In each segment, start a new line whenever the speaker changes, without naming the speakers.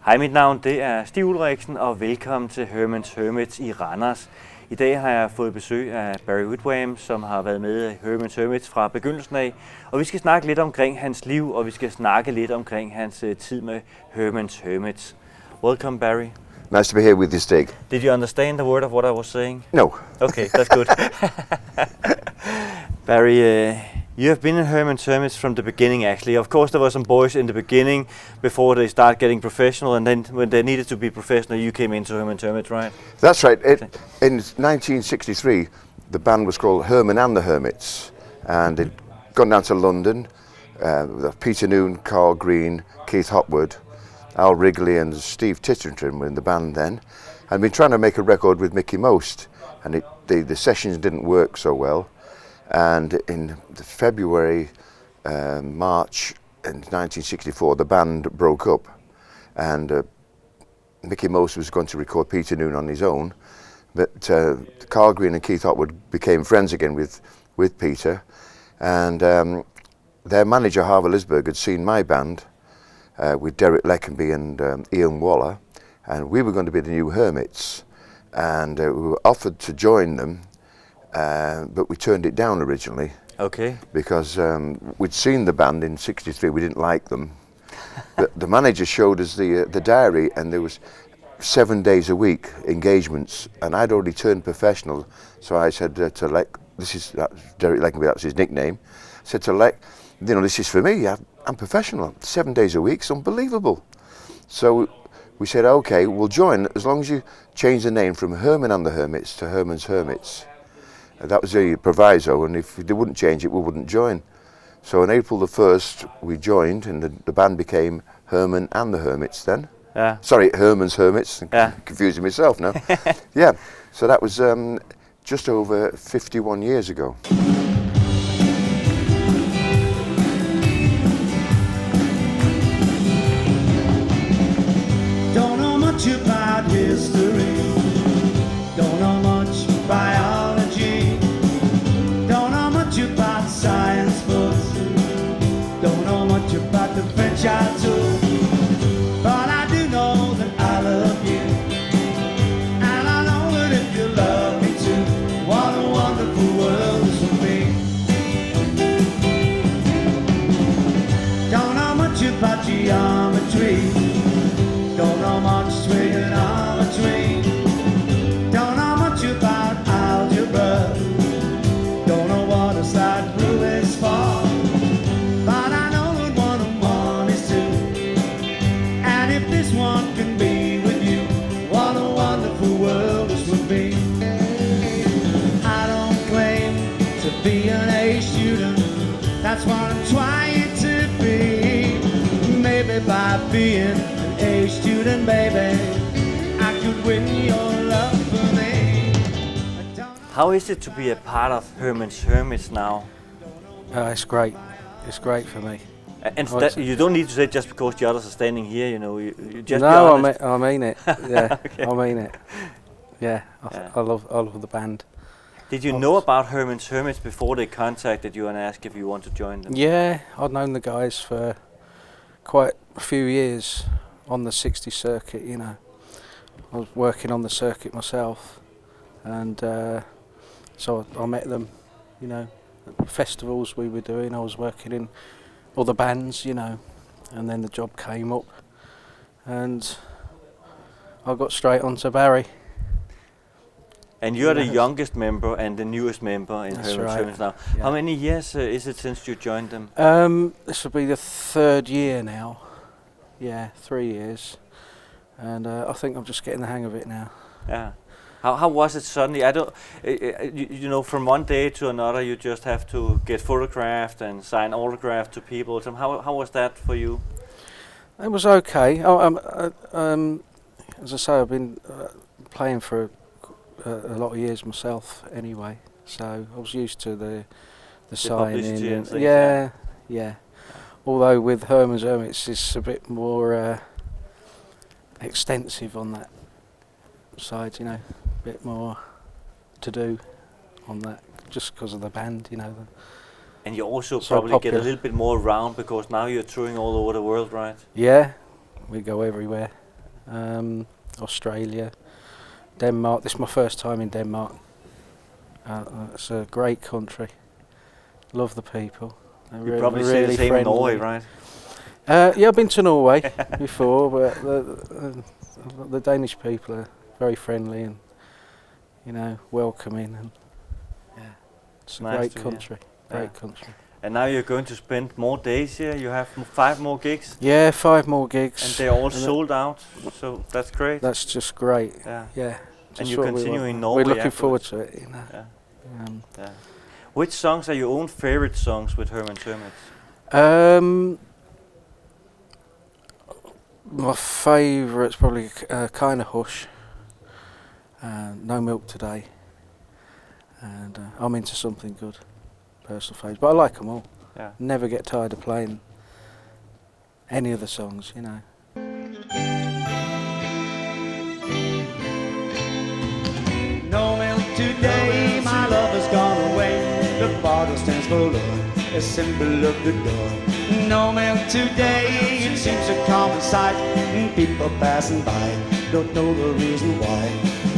Hej, mit navn det er Stig Ulrichsen, og velkommen til Hermits i Randers. I dag har jeg fået besøg af Barry Whitwam, som har været med i Hermits fra begyndelsen af. Og vi skal snakke lidt omkring hans liv, og vi skal snakke lidt omkring hans tid med Hermits. Welcome, Barry.
Nice to be here with you, Stig.
Did you understand the word of what I was saying?
No.
Okay, that's good. Barry, you have been in Hermits from the beginning, actually. Of course, there were some boys in the beginning before they start getting professional, and then when they needed to be professional, you came into Hermits, right?
That's right. In 1963, the band was called Herman and the Hermits, and they'd gone down to London. Peter Noone, Carl Green, Keith Hopwood, Al Wrigley and Steve Titterington were in the band then, and been trying to make a record with Mickey Most, and the sessions didn't work so well. And in February, March in 1964, the band broke up, and Mickey Most was going to record Peter Noone on his own, but Carl Green and Keith Hopwood became friends again with Peter, and their manager Harvey Lisberg had seen my band with Derek Leckenby and Ian Waller, and we were going to be the new Hermits, and we were offered to join them. But we turned it down originally.
Okay.
Because we'd seen the band in '63, we didn't like them. The manager showed us the diary, and there was 7 days a week engagements, and I'd already turned professional. So I said to Lek, Derek Leckenby, that's his nickname. I said to Lek, this is for me. I'm professional. 7 days a week, it's unbelievable. So we said, okay, we'll join as long as you change the name from Herman and the Hermits to Herman's Hermits. That was a proviso, and if they wouldn't change it, we wouldn't join. So on April the 1st, we joined, and the band became Herman and the Hermits then.
Yeah.
Sorry, Herman's Hermits.
Yeah.
Confusing myself now. Yeah. So that was just over 51 years ago.
Don't know much about history. Don't know much biology. Don't know much about science books. Don't know much about the French I took. But I do know that I love you. And I know that if you love me too, what a wonderful world this will be. Don't know much about geometry. Don't know much trigonometry. Don't know much about algebra. Don't know what a side rule is for. But I know that 1 and 1 is 2. And if this one can be with you, what a wonderful world this would be. I don't claim to be an A student. That's what I'm trying to be. Maybe by being A student, baby, I could win your love for me.
How is it to be a part of Hermits now?
It's great. It's great for me.
And you don't need to say it just because the others are standing here, you just be
No,
honest.
I mean it. Yeah,
Okay.
I mean it. Yeah,
Yeah.
I love the band.
Did you know about Hermits before they contacted you and asked if you want to join them?
Yeah, I'd known the guys for quite a few years on the 60 circuit, I was working on the circuit myself, and so I met them, at the festivals we were doing. I was working in other bands, and then the job came up, and I got straight onto Barry.
And you're the youngest member and the newest member in
That's right.
Hermits now.
Yeah.
How many years is it since you joined them?
This will be the 3rd year now. Yeah, 3 years, and I think I'm just getting the hang of it now.
Yeah. How was it suddenly? I don't, from one day to another, you just have to get photographed and sign autograph to people. So how was that for you?
It was okay. As I say, I've been playing for a lot of years myself anyway, so I was used to the signing.
publicity and things,
Yeah. Although with Herman's Hermits, it's a bit more extensive on that side, a bit more to do on that, just because of the band,
And you also
So
probably get a
popular.
little bit more around because now you're touring all over the world, right?
Yeah, we go everywhere. Australia, Denmark. This is my first time in Denmark. It's a great country. Love the people.
You probably say the same in Norway, right?
Yeah, I've been to Norway before, but the Danish people are very friendly and, you know, welcoming, and it's a
Nice
great
to
country.
hear.
Great country.
And now you're going to spend more days here. You have 5 more gigs,
Yeah, 5 more gigs.
and they're all sold out. So that's great.
That's just great.
Yeah.
Yeah.
And
just
you
what we
continue
want.
in Norway
We're looking forward
afterwards.
to it, you know.
Yeah.
Um,
Yeah. Which songs are your own favorite songs with Herman's Hermits?
My favourite's probably kind of Hush, No Milk Today, and I'm Into Something Good, personal favourite, but I like them all.
Yeah.
Never get tired of playing any of the songs, you know.
No milk today, my love has gone away. The bottle stands for love, a symbol of the door. No milk today, it seems a common sight. People passing by don't know the reason why.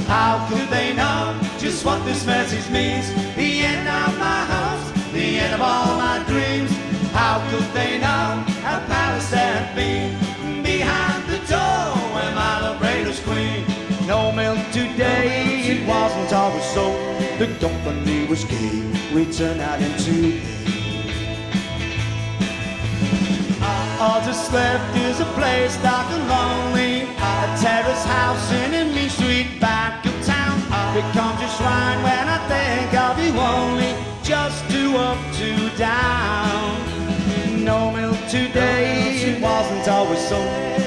How could they know just what this message means? The end of my hopes, the end of all my dreams. How could they know a palace there had been behind the door where my love reigned as queen? No milk today, it wasn't always so. The company was gay, we turned out into all that's left is a place dark and lonely, a terrace house in a mean street back of town. Becomes a shrine when I think of you only, just 2 up, 2 down. No milk today, it wasn't always so.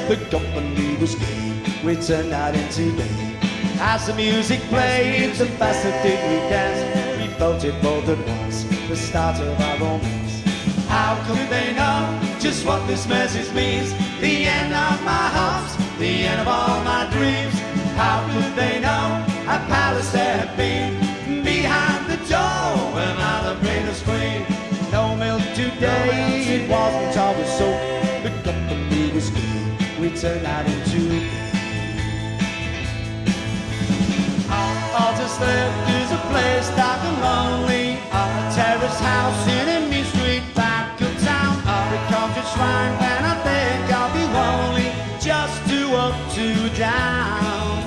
The company was gay, we turned out into day. As the music played, the faster did we dance. We felt it both at once, the start of our romance. How could they know just what this message means? The end of my hopes, the end of all my dreams. How could they know a palace there had been behind the door where my love reigned as queen? No milk today, it wasn't always so. The company was good, we turned out into all that's left is a place dark and lonely, a terrace house in a mean street back of town. Becomes a shrine when I think I'll be lonely, just 2 up, 2 down.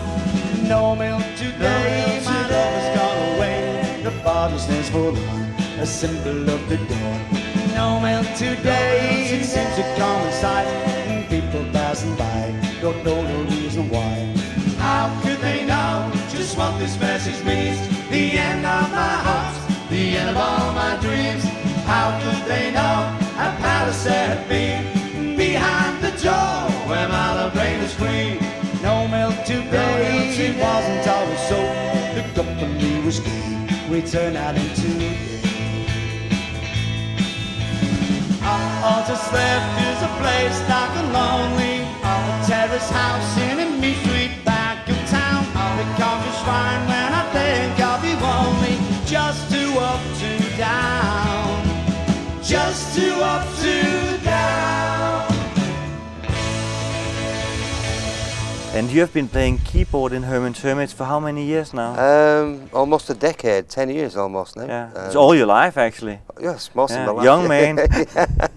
No milk today, my love has gone away. The bottle stands for love, a symbol of the dawn. No milk today, it seems a common sight. People passing by don't know the reason why. How could they know just what this message means? The end of my hopes, the end of all my dreams. How could they know a palace there had been behind the door where my love reigned as queen? No milk today, it wasn't always so. The company was gay, we turned out into gay. All that's left is a place dark and lonely, a terrace house in a mean street back of town. Becomes a shrine when I think of you only, just 2 up, 2 down. Just 2 up, 2 down.
And you have been playing keyboard in Herman's Hermits for how many years now?
Almost a decade, 10 years almost now.
Yeah, it's all your life actually.
Yes, most
Yeah,
of my life.
young man.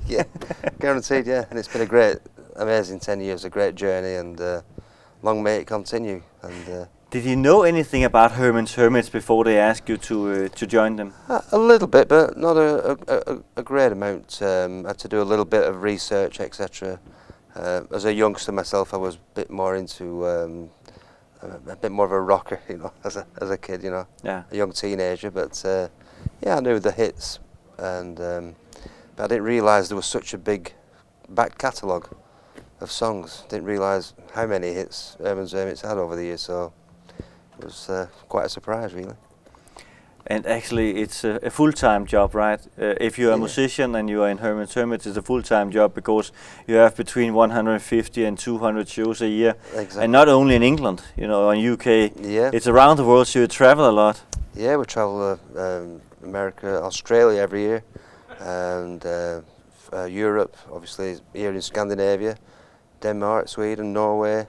Yeah, guaranteed, yeah. And it's been a great, amazing 10 years, a great journey, and long may it continue. And
Did you know anything about Herman's Hermits before they asked you to join them?
a little bit, but not a great amount. I had to do a little bit of research, etc. As a youngster myself, I was a bit more into a bit more of a rocker, you know, as a kid, you know,
Yeah.
a young teenager. But yeah, I knew the hits, and but I didn't realise there was such a big back catalogue of songs. Didn't realise how many hits Herman's Hermits had over the years. So it was quite a surprise, really.
And actually, it's a full-time job, right? If you're a musician and you are in Herman's Hermits, it's a full-time job because you have between 150 and 200 shows a year.
Exactly.
And not only in England, you know, in UK.
Yeah.
It's around the world, so you travel a lot.
Yeah, we travel America, Australia every year, and Europe, obviously here in Scandinavia, Denmark, Sweden, Norway,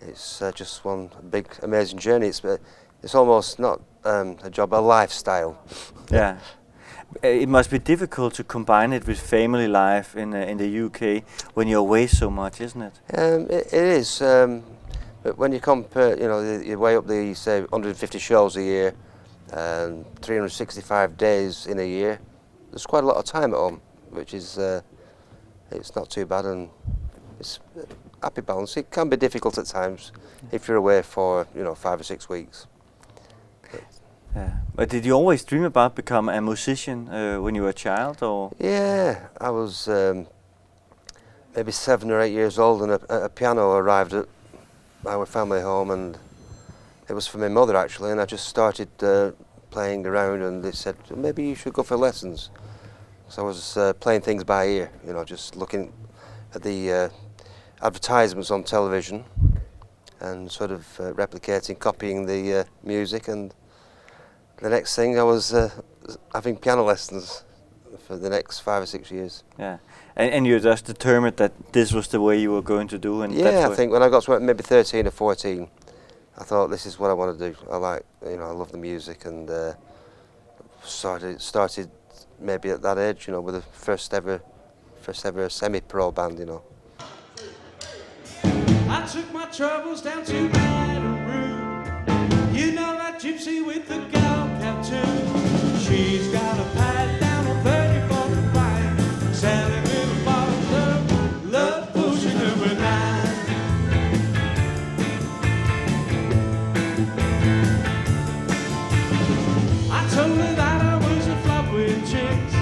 it's just one big amazing journey. It's almost not a job, a lifestyle.
Yeah. It must be difficult to combine it with family life in the UK when you're away so much, isn't it?
It is, but when you compare, you know, you weigh up the, say, 150 shows a year, and 365 days in a year, there's quite a lot of time at home, which is, it's not too bad, and it's a happy balance. It can be difficult at times if you're away for, you know, 5 or 6 weeks.
Yeah. But did you always dream about becoming a musician when you were a child, or?
Yeah, I was maybe 7 or 8 years old, and a piano arrived at our family home, and it was for my mother actually, and I just started playing around, and they said, maybe you should go for lessons. So I was playing things by ear, you know, just looking at the advertisements on television and sort of replicating, copying the music, and the next thing I was having piano lessons for the next 5 or 6 years.
Yeah, and you just determined that this was the way you were going to do, and
Yeah, I think when I got to maybe 13 or 14, I thought this is what I want to do. I like, you know, I love the music, and started maybe at that age, you know, with the first ever semi-pro band, you know.
I took my troubles down to Baton Rouge. You know that gypsy with the gal cap too. She's got a pad down on 34th and Vine, selling little bottles of love potion number 9. I told her that I was a flop with chicks.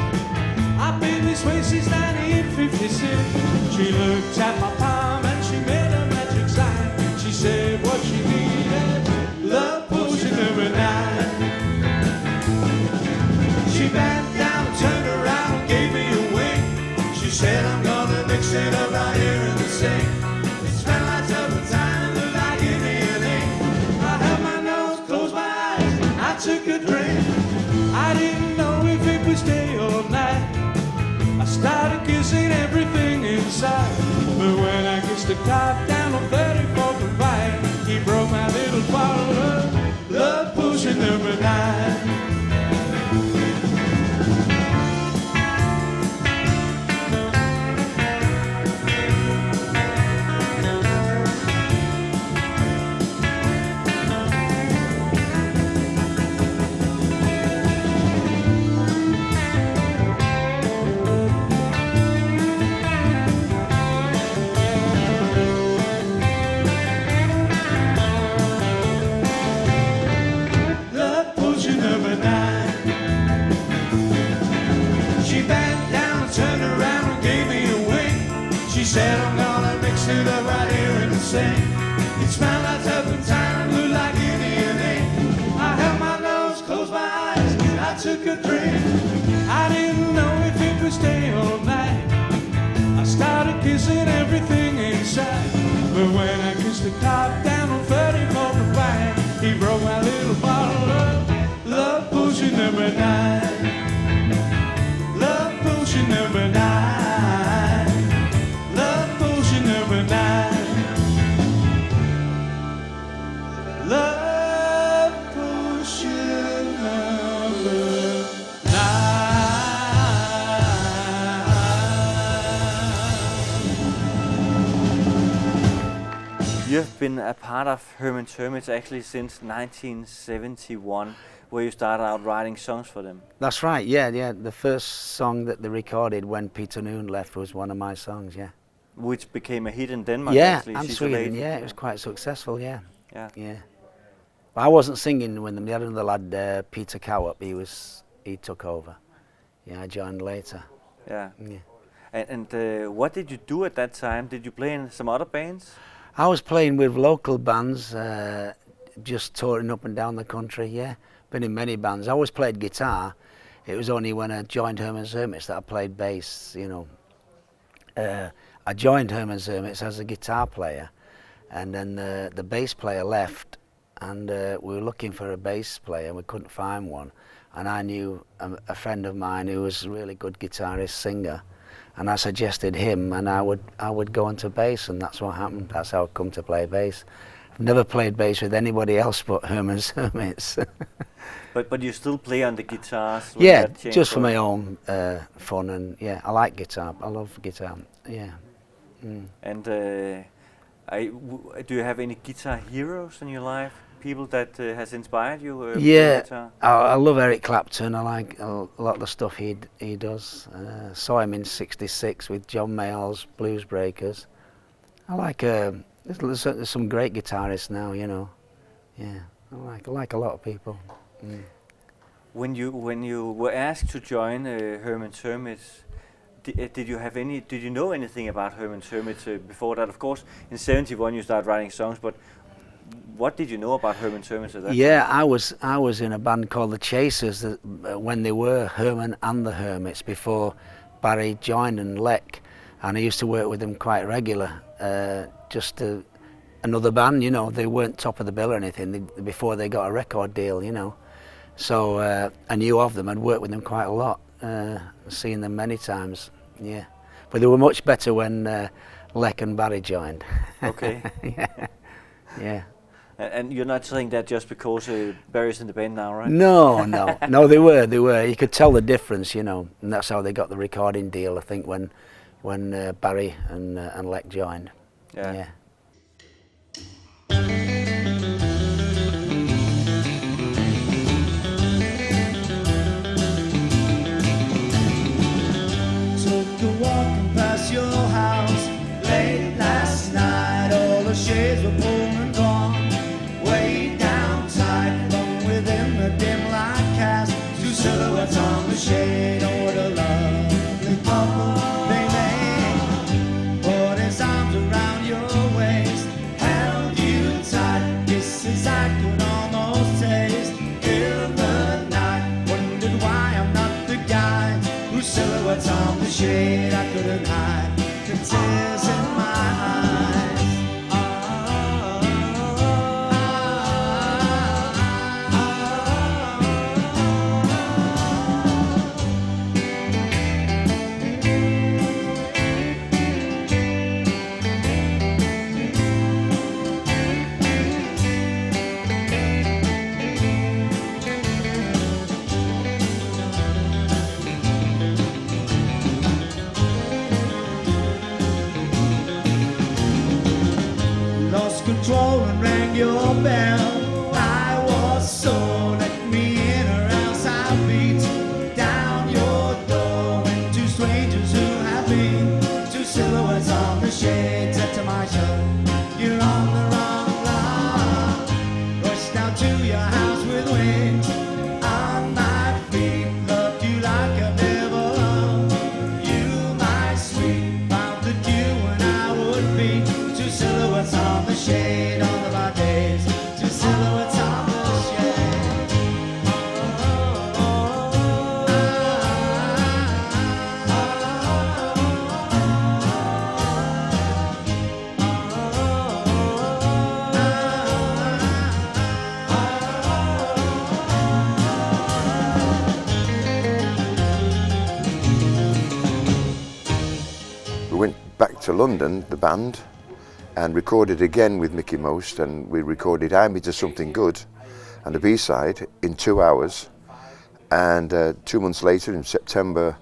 I've been this way since 1956. She looked at my palm and she made a magic sign. She said what she needed, love potion number 9. She bent down and turned around and gave me a wink. She said I'm gonna mix it up right here in the sink. It smelled like turpentine, looked like Indian ink. I held my nose, closed my eyes, I took a drink. I didn't know if it would stay all night. I started kissing everything inside, but when I kissed the cop down on 34th and Vine, he broke my little bottle of love potion number 9. She said I'm gonna mix it up right here in the sink. It smelled like turpentine and looked like Indian ink. I held my nose, closed my eyes, I took a drink. I didn't know if it would stay all night. I started kissing everything inside, but when I kissed the cop down on 34th and Vine, he broke my little bottle of love potion number 9. Love potion number 9. Number 9. Love potion number 9.
You've been a part of Herman's Hermits actually since 1971, where you started out writing songs for them.
That's right, yeah. The first song that they recorded when Peter Noon left was one of my songs, yeah.
Which became a hit in Denmark,
yeah,
actually.
and
She's a
Sweden,
Lady.
yeah, it was quite successful, yeah.
Yeah.
But I wasn't singing with them. They had another lad, Peter Cowup, he took over. Yeah, I joined later.
Yeah. And what did you do at that time? Did you play in some other bands?
I was playing with local bands, just touring up and down the country, yeah. Been in many bands. I always played guitar. It was only when I joined Herman's Hermits that I played bass, you know. I joined Herman's Hermits as a guitar player, and then the bass player left, and we were looking for a bass player and we couldn't find one, and I knew a friend of mine who was a really good guitarist, singer, and I suggested him, and I would go into bass, and that's what happened. That's how I come to play bass. I've never played bass with anybody else but Herman's Hermits.
But you still play on the guitars? when
Yeah,
that change
just for
goes?
my own fun, and yeah, I like guitar. I love guitar. Yeah. Mm.
And do you have any guitar heroes in your life? People that has inspired you? Playing
Yeah,
guitar?
I love Eric Clapton. I like a lot of the stuff he does. Saw him in '66 with John Mayall's Blues Breakers. I like there's some great guitarists now, you know. Yeah, I like a lot of people. Mm.
When you were asked to join Herman's Hermits, did you know anything about Herman's Hermits before that? Of course, in '71 you started writing songs, but what did you know about Herman's Hermits at that
Yeah,
time?
I was in a band called the Chasers when they were Herman and the Hermits before Barry joined and Lek, and I used to work with them quite regular. Another band, you know. They weren't top of the bill or anything before they got a record deal, you know. So I knew of them. I'd worked with them quite a lot, seen them many times. Yeah, but they were much better when Lek and Barry joined.
Okay.
Yeah. Yeah.
And you're not saying that just because Barry's in the band now, right?
No, no, they were. You could tell the difference, you know, and that's how they got the recording deal. I think when Barry and Lek joined.
Yeah.
Yeah.
Took a walking past your house late last night. All the shades were pulled and drawn way down tight. From within the dim light cast two silhouettes on the shade. Oh, what a lovely couple they made. Put his arms around your waist, held you tight. Kisses I could almost taste in the night. Wondered why I'm not the guy whose silhouettes on the shade I couldn't hide. The tears in my eyes. Lost control and rang your bell. I was so let me in or else I'll beat down your door. When two strangers who have been two silhouettes on the shade said to myself, you're on the wrong line. Rushed out to your house with wings on my feet. Loved you like I've never loved you, my sweet. Found that you and I would be two silhouettes on the shade all of our days. Two silhouettes on the shade.
We went back to London, the band, and recorded again with Mickey Most, and we recorded I'm Into Something Good and the B-side in 2 hours. And 2 months later, in September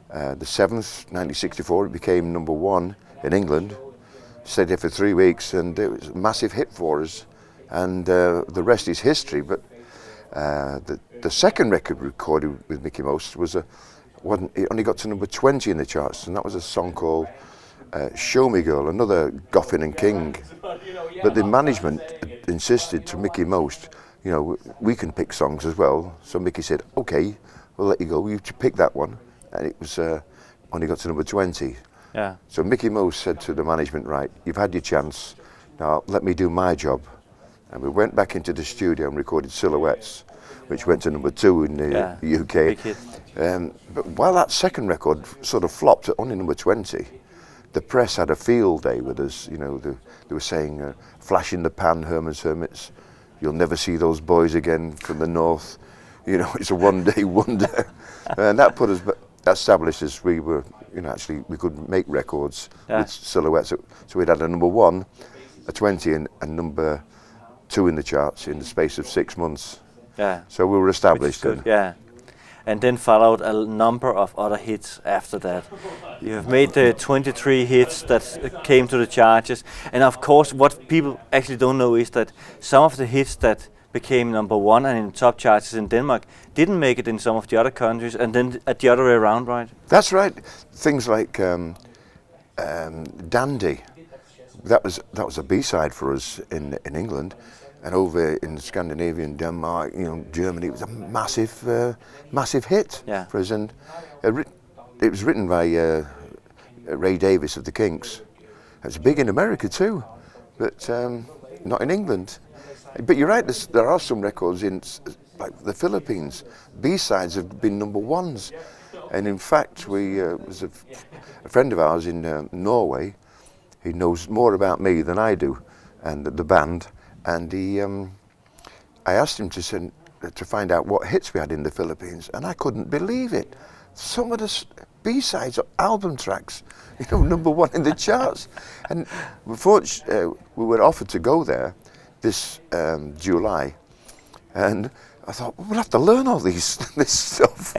the 7th, 1964, it became #1 in England. Stayed there for 3 weeks, and it was a massive hit for us. And the rest is history. But the second record recorded with Mickey Most was it only got to #20 in the charts, and that was a song called Show Me Girl, another Goffin and King. But the management insisted to Mickey Most, you know, we can pick songs as well. So Mickey said, okay, we'll let you go, you pick that one. And it was only got to #20.
Yeah.
So Mickey Most said to the management, right, you've had your chance, now let me do my job. And we went back into the studio and recorded Silhouettes, which went to #2 in the UK.
Big hit.
But while that second record sort of flopped at only #20, the press had a field day with us. You know, they were saying, flash in the pan, Herman's Hermits, you'll never see those boys again from the north. You know, it's a one-day wonder. And that put us established as we were, actually we could make records
Yeah.
with silhouettes. So we'd had a number 1, a 20, and number 2 in the charts in the space of 6 months.
Yeah.
So we were
Which is
established.
good, yeah. And then followed a number of other hits after that. You have made 23 hits that came to the charts. And of course, what people actually don't know is that some of the hits that became number 1 and in top charts in Denmark didn't make it in some of the other countries, and then at the other way around, right?
That's right. Things like Dandy. That was a B-side for us in England, and over in Scandinavia and Denmark, Germany, it was a massive hit for us. And it was written by Ray Davies of the Kinks. It's big in America too, but not in England. But you're right. There are some records in like the Philippines. B-sides have been number 1s, and in fact, we was a friend of ours in Norway. He knows more about me than I do, and the band. And I asked him to find out what hits we had in the Philippines, and I couldn't believe it. Some of the B-sides or album tracks, number 1 in the charts. And unfortunately, we were offered to go there this July, and I thought we'll have to learn all this stuff.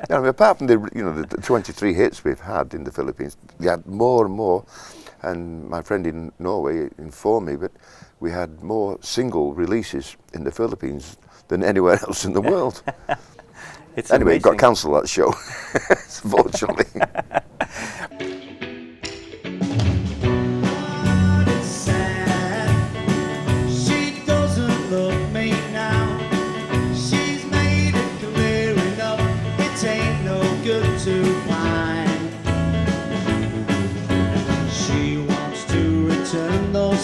Apart from the 23 hits we've had in the Philippines, we had more and more. And my friend in Norway informed me that we had more single releases in the Philippines than anywhere else in the world. Anyway, it got cancelled, that show, unfortunately.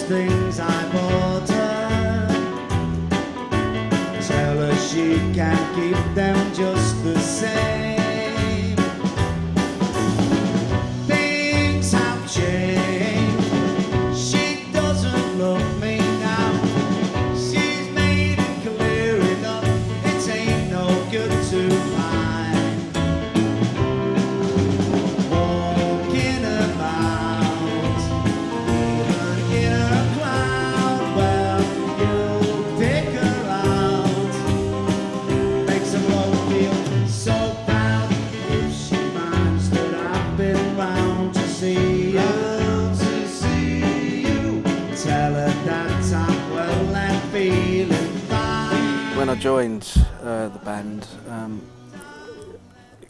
Things I bought her, tell her she can keep them just the same. Things have changed, she doesn't love me now. She's made it clear enough, it ain't no good to mind. Walking about, in a cloud, well, you'll pick her out. Makes them all feel so proud if she finds that I've been round to see you. Tell her that I'm well and feeling fine.
When I joined the band,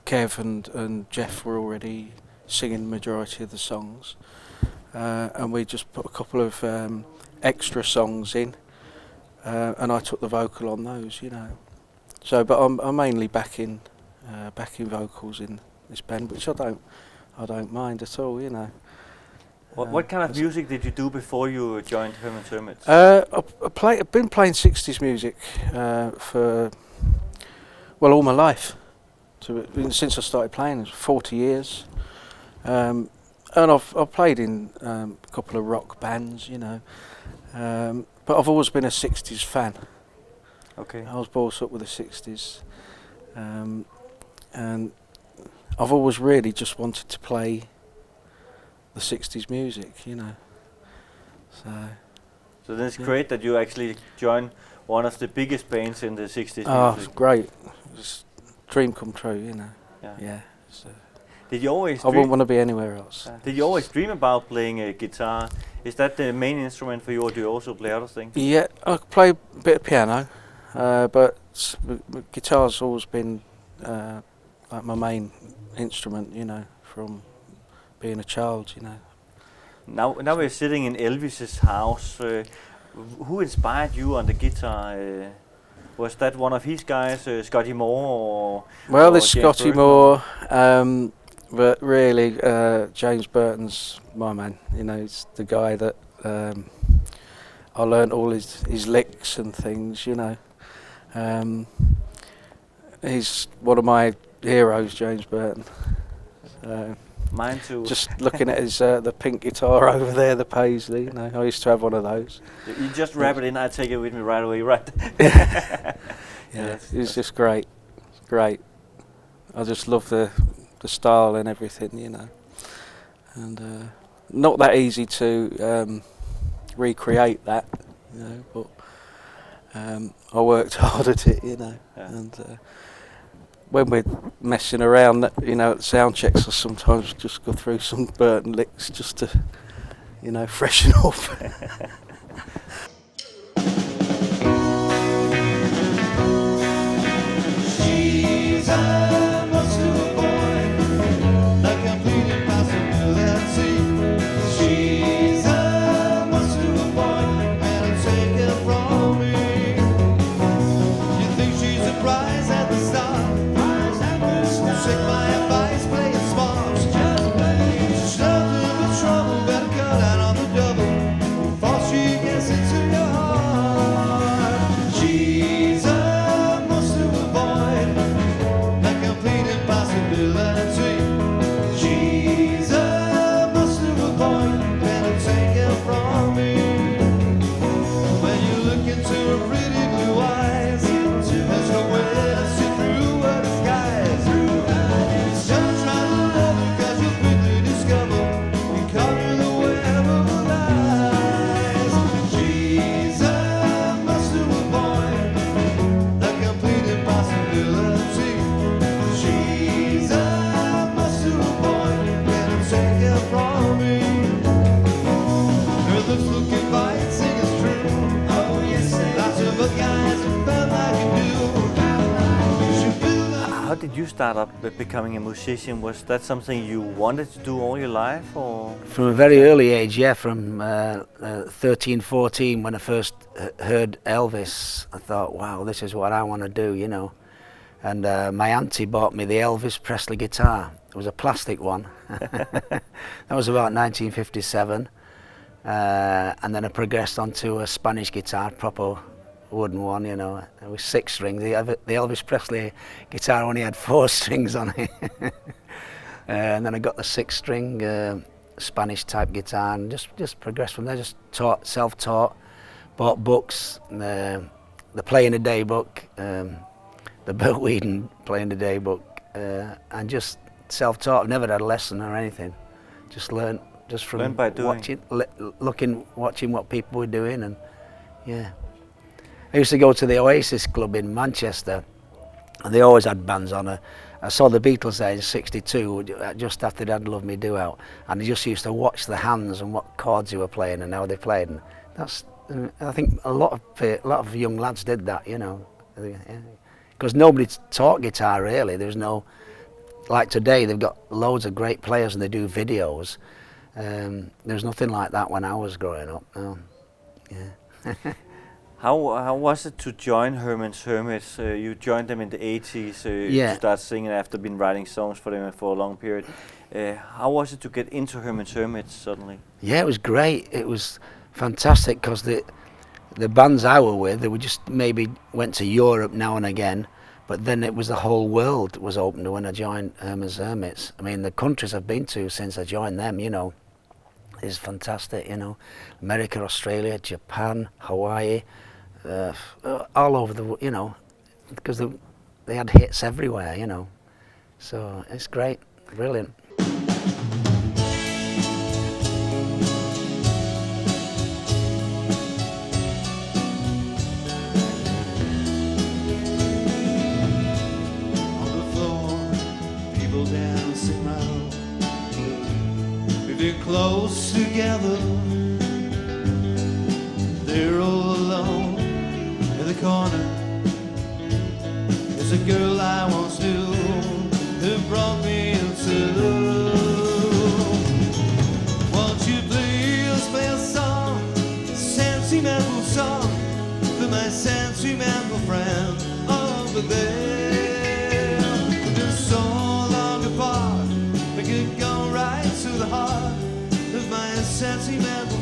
Kev and Jeff were already singing the majority of the songs, and we just put a couple of extra songs in, and I took the vocal on those, So, but I'm mainly backing vocals in this band, which I don't mind at all,
What kind of music did you do before you joined Hermits?
I've been playing 60s music for all my life. Since I started playing, 40 years, and I've played in a couple of rock bands, but I've always been a 60s fan.
Okay.
I was brought up with the 60s, and I've always really just wanted to play the 60s music,
So then it's great that you actually joined one of the biggest bands in the 60s
Oh, it's
music.
great. It's a dream come true,
Yeah.
So
Did you always
I wouldn't want to be anywhere else.
Did you always dream about playing a guitar? Is that the main instrument for you, or do you also play other things?
Yeah, I play a bit of piano, but guitar's always been like my main instrument, from being a child,
Now we're sitting in Elvis's house. Who inspired you on the guitar? Was that one of his guys, Scotty Moore? Or
Well,
or
there's
James
Scotty
Burton?
Moore, but really James Burton's my man. He's the guy that I learnt all his licks and things. He's one of my heroes, James Burton.
Mine too.
Just looking at his the pink guitar over there, the Paisley. I used to have one of those.
You just wrap it in. I take it with me right away, right?
Yeah, it's just great. I just love the the style and everything, you know. And not that easy to recreate that, you know, but I worked hard at it, you know.
Yeah.
And when we're messing around, you know, at sound checks, I sometimes just go through some Burton licks just to, you know, freshen up.
She's a muscular boy, a complete impossibility. She's a muscular boy, and I'll take her from me. You think she's a prize at the start? Take my advice, play it smart. She's nothing but trouble, better cut out on the double before she gets into your heart. She's a muscular boy, a complete impossibility. She's a muscular boy, better take her from me. When you look into her pretty blue eyes, there's no way to see through her disguise. Just try to love her, 'cause you'll quickly discover you caught in the web of her lies. She's a muscular boy, a complete impossibility. She's a muscular boy, better take her from me. Her lips look inviting, it's true. Oh yes, lots of other guys have felt like you do. She feel like
How did you start up becoming a musician? Was that something you wanted to do all your life, or?
From a very early age, yeah, from 13, 14, when I first heard Elvis, I thought, wow, this is what I want to do, you know. And my auntie bought me the Elvis Presley guitar. It was a plastic one. That was about 1957. And then I progressed onto a Spanish guitar, proper wooden one, you know. It was 6 strings. The Elvis Presley guitar only had 4 strings on it. And then I got the 6-string Spanish type guitar and just progressed from there. Just taught, self-taught, bought books, the Play in a Day book, the Burt Weedon Play in a Day book, and just self-taught. I've never had a lesson or anything. Just learned just from
Learn by doing.
watching what people were doing, and yeah. I used to go to the Oasis Club in Manchester, and they always had bands on. I saw the Beatles there in '62, just after they had Love Me Do Out, and I just used to watch the hands and what chords they were playing and how they played. And that's, I think a lot of young lads did that, you know, because nobody taught guitar really. There's no, like today they've got loads of great players and they do videos. There's nothing like that when I was growing up. No. Yeah.
How was it to join Herman's Hermits? You joined them in the 80s.
Yeah.
You started singing after been writing songs for them for a long period. How was it to get into Herman's Hermits suddenly?
Yeah, it was great. It was fantastic because the bands I were with, they were just maybe went to Europe now and again, but then it was the whole world was open to when I joined Herman's Hermits. I mean, the countries I've been to since I joined them, you know, is fantastic, you know. America, Australia, Japan, Hawaii, all over the, you know, because they had hits everywhere, you know. So it's great, brilliant.
on the floor, people dancing round. They're close together. They're all alone in the corner. There's a girl I once knew who brought me into. Won't you please play a song, a sentimental song, for my sentimental friend over there. We've been so long apart, we could go right to the heart of my sentimental